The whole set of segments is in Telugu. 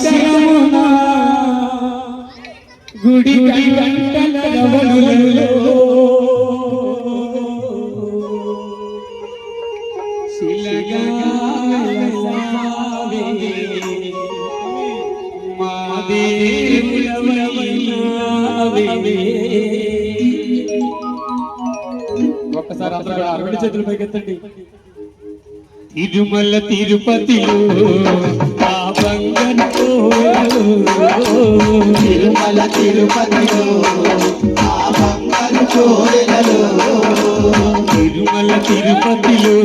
శిఖరమున గుడి గంటల రవలులలో శిలగా మా దేవుడవైనావే. ఒక్కసారి అందరూ రెండు చేతులు పైకెత్తండి. తిరుమల తిరుపతిలో ఆ బంగారు తిరుమల తిరుపతిలో ఆ బంగారు కోవెలలో తిరుమల తిరుపతిలో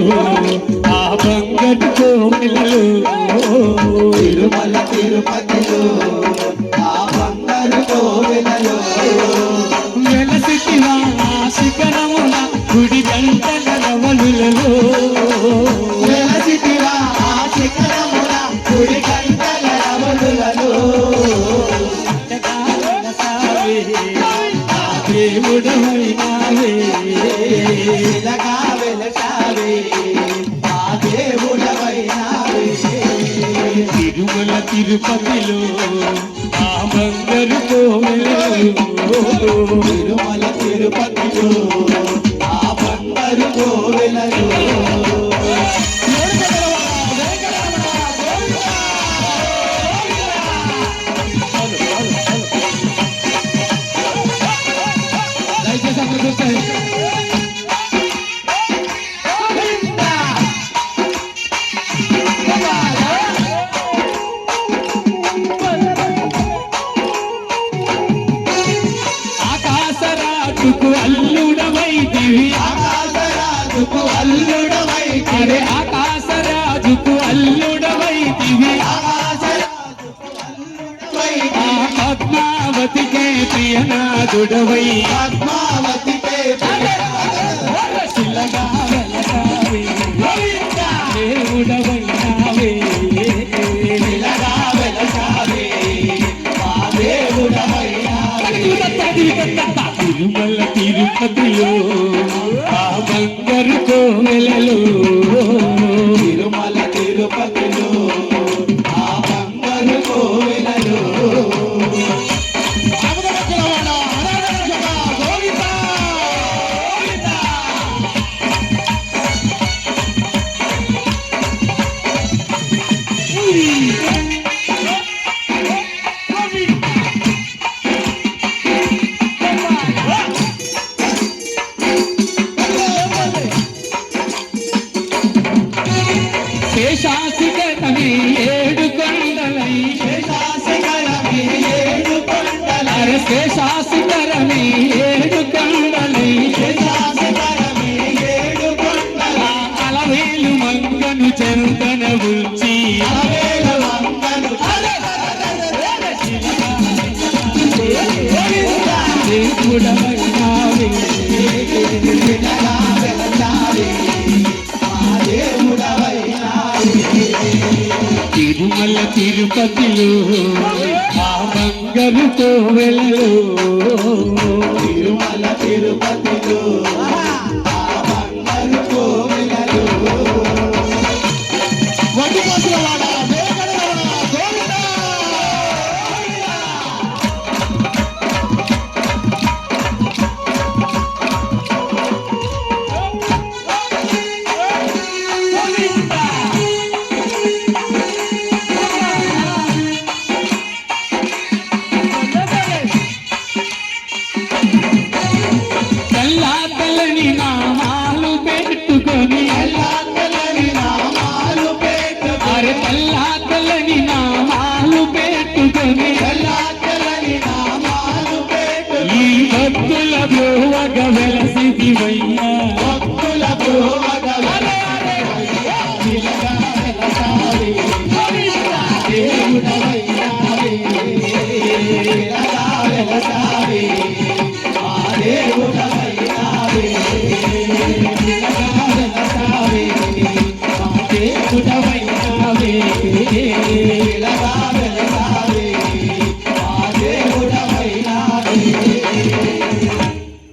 ఆ బంగారు కోవెలలో తిరుమల తిరుపతిలో ఆ బంగారు కోవెలలో వెలసిటివా శిఖరమున గుడి గంటల రవలులలో వెలసిటివా ఆ శిఖరమున గుడి గంటల రవలులలో దేవుడవైనావే ఇలాగా వెలసావే ఆ దేవుడవైనావే. తిరుమల తిరుపతిలో ఆ బంగారు కోవెలలో తిరుమల తిరుపతిలో ఆ బంగారు కోవెలలో ఆకాశరాజుకు అల్లుడవైతివి ఆకాశరాజుకు అల్లుడవైతివి అరే ఆకాశరాజుకు అల్లుడవైతివి ఆకాశరాజుకు అల్లుడవైతివి ఆ పద్మావతికే ప్రియనాథుడవై పద్మావతికే శిలగా వెలసావే దేవుడవైనావే ఇలాగా వెలసావే మా దేవుడవైనావే. తిరుమల తిరుపతిలో ఆ బంగారు కోవెలలో తిరుమల తిరుపతిలో ఆ బంగారు కోవెలలో శేషాశిఖరమే ఏడు కొండలై శేషాశిఖరమే ఏడు కొండలై అరే శేషాశిఖరమే ఏడు కొండలై శేషాశిఖరమే ఏడు కొండలై అలవేలు మంగను చందన ఉంచి అలవేలు మంగను దేవుడవైనావే ఇలాగా వెలసావే మా దేవుడవైనావే. తిరుమల తిరుపతిలో ఆ బంగారు కోవెలలో తిరుమల తిరుపతిలో ఆ బంగారు కోవెలలో వడ్డిపోతులవాడ వేగడవాడ గోవిందా. తెల్లా తెల్లని నామాలు పెట్టుకొని తెల్లా తెల్లని నామాలు పెట్టుకొని అరే తెల్లా తెల్లని నామాలు పెట్టుకొని తెల్లా తెల్లని నామాలు పెట్టుకొని ఈ భక్తుల బ్రోవగ వెలసిదివయ్యా భక్తుల భోగ ఇలాగా వెలసావే దేవుడవైనావే. ఇలాగా వెలసావే మా దేవుడవైనావే.